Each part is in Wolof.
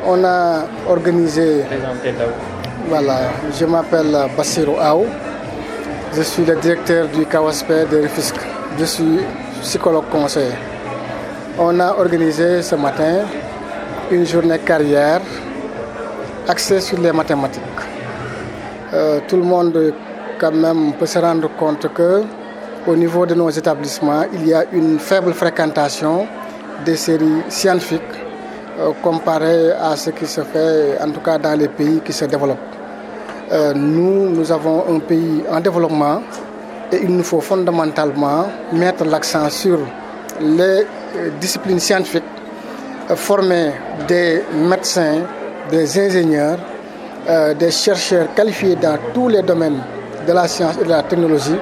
On a organisé, voilà, je m'appelle Bassirou Aou, je suis le directeur du CAOSP de Rufisque, je suis psychologue conseiller. On a organisé ce matin une journée carrière axée sur les mathématiques. Tout le monde quand même peut se rendre compte que au niveau de nos établissements, il y a une faible fréquentation des séries scientifiques comparé à ce qui se fait en tout cas dans les pays qui se développent. Nous avons un pays en développement et il nous faut fondamentalement mettre l'accent sur les disciplines scientifiques, former des médecins, des ingénieurs, des chercheurs qualifiés dans tous les domaines de la science et de la technologie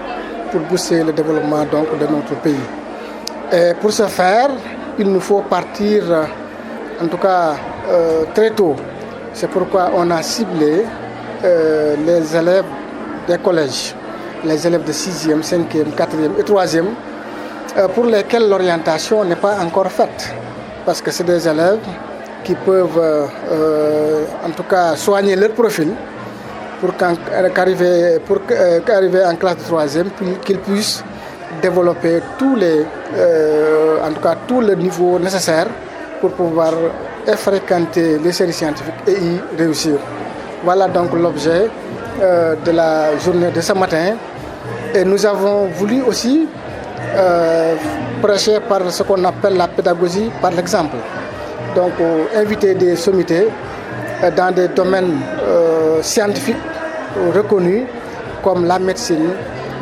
pour booster le développement donc, de notre pays. Et pour ce faire, il nous faut partir en tout cas très tôt. C'est pourquoi on a ciblé les élèves des collèges, les élèves de 6e, 5e, 4e et 3e, pour lesquels l'orientation n'est pas encore faite. Parce que c'est des élèves qui peuvent en tout cas soigner leur profil pour qu'arriver en classe de 3e, qu'ils puissent développer tout le niveau nécessaire pour pouvoir fréquenter les séries scientifiques et y réussir. Voilà donc l'objet de la journée de ce matin. Et nous avons voulu aussi prêcher par ce qu'on appelle la pédagogie par l'exemple. Donc inviter des sommités dans des domaines scientifiques reconnus comme la médecine,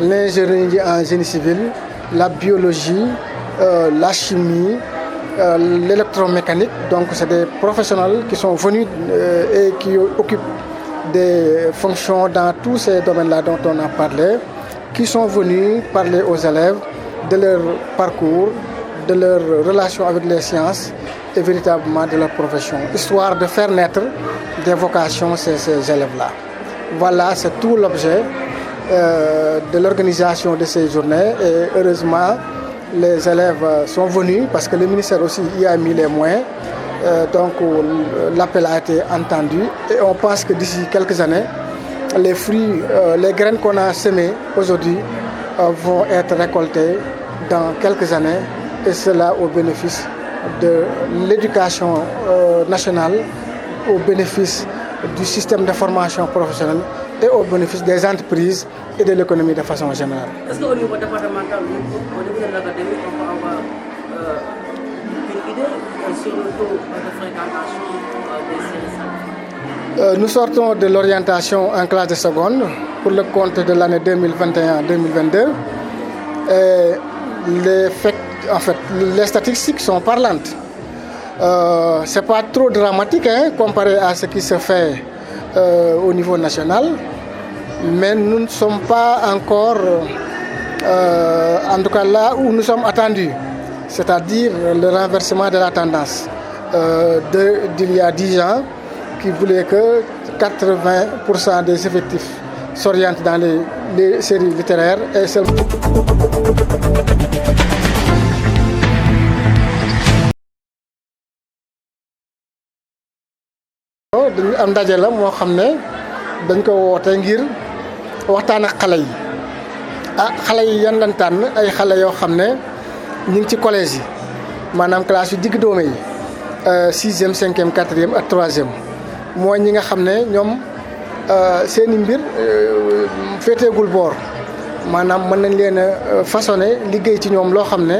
l'ingénierie en génie civil, la biologie, la chimie, l'électromécanique. Donc c'est des professionnels qui sont venus et qui occupent des fonctions dans tous ces domaines-là dont on a parlé, qui sont venus parler aux élèves de leur parcours, de leur relation avec les sciences et véritablement de leur profession, histoire de faire naître des vocations chez ces élèves-là. Voilà, c'est tout l'objet de l'organisation de ces journées et heureusement, les élèves sont venus parce que le ministère aussi y a mis les moyens. Donc l'appel a été entendu et on pense que d'ici quelques années, les fruits, les graines qu'on a semées aujourd'hui vont être récoltées dans quelques années et cela au bénéfice de l'éducation nationale, au bénéfice du système de formation professionnelle et au bénéfice des entreprises et de l'économie de façon générale. Est-ce qu'au niveau départemental, au niveau de l'académie, on peut avoir une idée sur le taux de fréquentation des séries scientifiques? Nous sortons de l'orientation en classe de seconde pour le compte de l'année 2021-2022. Les statistiques sont parlantes. Ce n'est pas trop dramatique comparé à ce qui se fait au niveau national, mais nous ne sommes pas encore, en tout cas là où nous sommes attendus, c'est-à-dire le renversement de la tendance d'il y a 10 ans qui voulait que 80% des effectifs s'orientent dans les séries littéraires et seulement dañu am ndaje la moo xam ne dañ ko woote ngir waxtaan ak xale yi xale yi yan lañ tànn ay xale yoo xam ne ñu ngi ci collège yi maanaam classe yu digg doome yi 6e 5e 4e ak 3e mooy ñi nga xam ne ñoom seeni mbir féeteegul boor maanaam mën nañ leen a façonné liggéey ci ñoom loo xam ne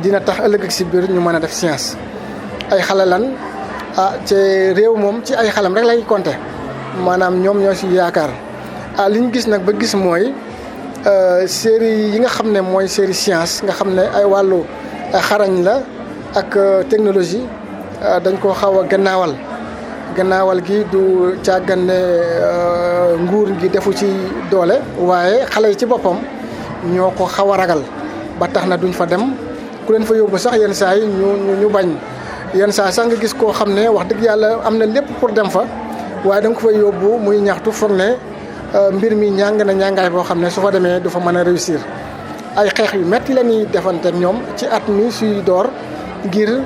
dina tax ëllëg ak si biir ñu mën a def science ay xale lan ci réew moom ci ay xalam rek lay compter maanaam ñoom ñoo si yaakaar li ñu gis nag ba gis mooy série yi nga xam ne mooy série science nga xam ne ay wàllu xarañ la ak technologie dañ ko xaw a gannaawal gi du càggane nguur gi defu ci doole waaye xale yi ci boppam ñoo ko xaw a ragal ba tax na duñ fa dem ku leen fa yóbbu sax yenn saa yi ñu bañ yenn saa sax nga gis koo xam ne wax dëgg yàlla am na lépp pour dem fa waaye da nga ko fay yóbbu muy ñaxtu foog ne mbir mi ñàng na ñàngaay boo xam ne su fa demee du fa mën a réussir ay xeex yu metti la ñuy defante ñoom ci at mi suy door ngir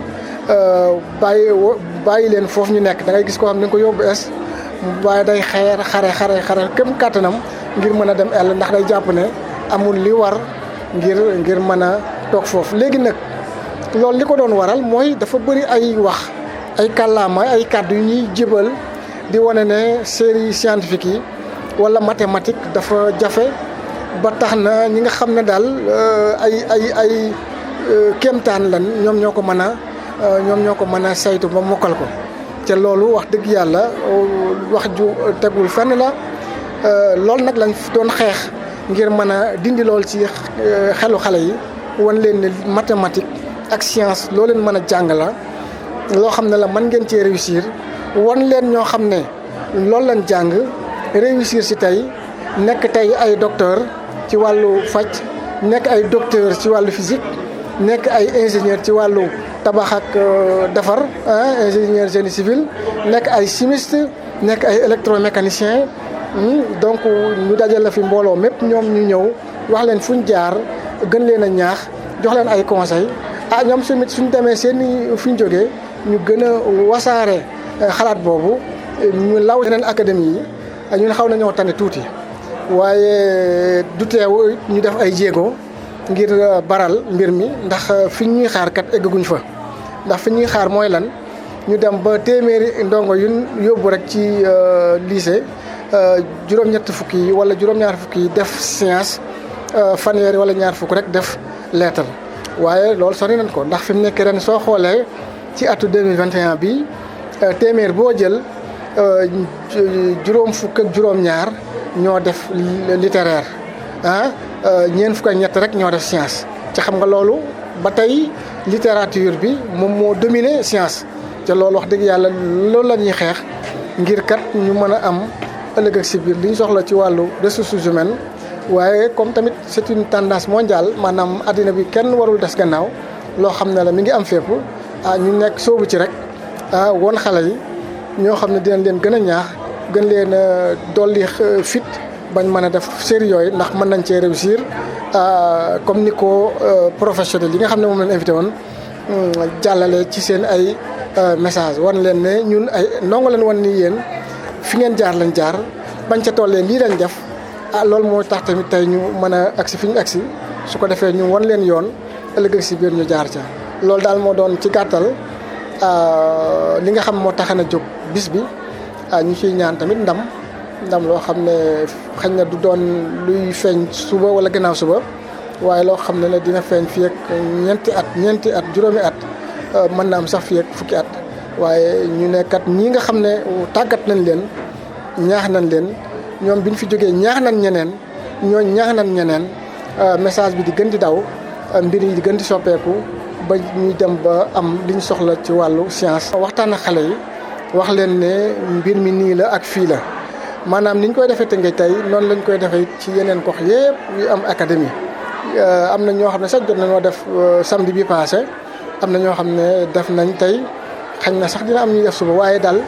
bàyyi leen foofu ñu nekk da ngay gis koo xam ne nga ko yóbbu es waaye day xare këm kàttanam ngir mën a dem ell ndax day jàpp ne amul li war ngir mën a toog foofu léegi nag loolu li ko doon waral mooy dafa bëri ay wax ay kàllaama ay kàddu yu ñuy jébal di wane ne série scientifique yi wala mathématique dafa jafe ba tax na ñi nga xam ne daal ay kéemtaan lan ñoom ñoo ko mën a saytu ba mokkal ko te loolu wax dëgg yàlla wax ju tegul fenn la loolu nag lañ doon xeex ngir mën a dindi lool ci xelu xale yi wan leen ne mathématique ak science loo leen mën a jàng la loo xam ne la mën ngeen cee réussir wan leen ñoo xam ne loolu lañ jàng réussir si tey nekk tey ay docteur ci wàllu faj nekk ay docteur ci wàllu physique nekk ay ingénieur ci wàllu tabax ak defar ingénieur génie civil nekk ay chimiste nekk ay électromécanicien donc ñu dajale fi mbooloo mépp ñoom ñu ñëw wax leen fuñ jaar gën leen a ñaax jox leen ay conseil ñoom tamit suñ demee seen fi ñu jógee ñu gën a wasaare xalaat boobu ñu law yeneen académie yi ñun xaw nañoo tane tuuti waaye du teew ñu def ay jéego ngir baral mbir mi ndax fi ñuy xaar kat eggaguñ fa ndax fi ñuy xaar mooy lan ñu dem ba téeméeri ndongo yu yóbbu rek ci lycée juróom-ñett fukki yi wala juróom-ñaar fukki yi def science fanweeri wala ñaar fukk rek def lettre waaye loolu sori nañ ko ndax fi mu nekk ren soo xoolee ci atu 2021 bi téeméer boo jël juróom fukk ak juróom-ñaar ñoo def littéraire ñeent fukk ak ñett rek ñoo def science ci xam nga loolu ba tey littérature bi moom moo dominé science te loolu wax dëgg yàlla loolu la ñuy xeex ngir kat ñu mën a am ëllëg ak si biir li ñu soxla ci wàllu ressources humaines waaye comme tamit c'est une tendance mondiale maanaam addina bi kenn warul des gannaaw loo xam ne la mi ngi am fépp ñu nekk soobu ci rek woon xale yi ñoo xam ne dinañ leen gën a ñaax gën leen a dolli fit bañ mën a def série yooyu ndax mën nañ cee réussir comme ni ko professionnels yi nga xam ne moom lañ invité woon jàllale ci seen ay message wan leen ne ñun ay ndongo leen wan ni yéen fi ngeen jaar lañ jaar bañ ca tollee lii lañ def loolu moo tax tamit tey ñu mën a agsi fi ñu agsi su ko defee ñu wan leen yoon ëllëg ak si biir ñu jaar ca loolu daal moo doon ci gàttal li nga xam moo tax na jóg bis bi ñu ciy ñaan tamit ndam loo xam ne xañ na du doon luy feeñ suba wala gannaaw suba waaye loo xam ne la dina feeñ fii ak ñeenti at juróomi at mën na am sax fii ak fukki at waaye ñu ne kat ñii nga xam ne tàggat nañ leen ñaax nañ leen ñoom bi ñu fi jógee ñaax nañ ñeneen ñaax nañ ñeneen message bi di gën di daw mbir yi di gën di soppeeku ba ñuy dem ba am li ñu soxla ci wàllu science. waxtaan ak xale yi wax leen ne mbir mi nii la ak fii la maanaam ni ñu koy defee Tëngéej tey noonu lañ koy defee ci yeneen gox yëpp yu am académie am na ñoo xam ne sax jot nañoo def samedi bi passé am na ñoo xam ne def nañ tey xañ na sax dina am ñuy def suba waaye daal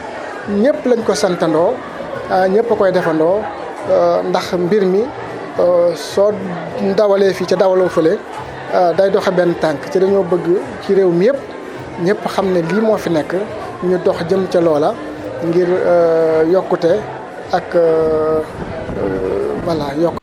ñëpp lañ ko santandoo ñëpp a koy defandoo ndax mbir mi soo dawalee fii ca dawaloo fële day doxe benn tànk ci dañoo bëgg ci réew mi yëpp ñëpp xam ne lii moo fi nekk ñu dox jëm ca loola ngir yokkute ak voilà yokk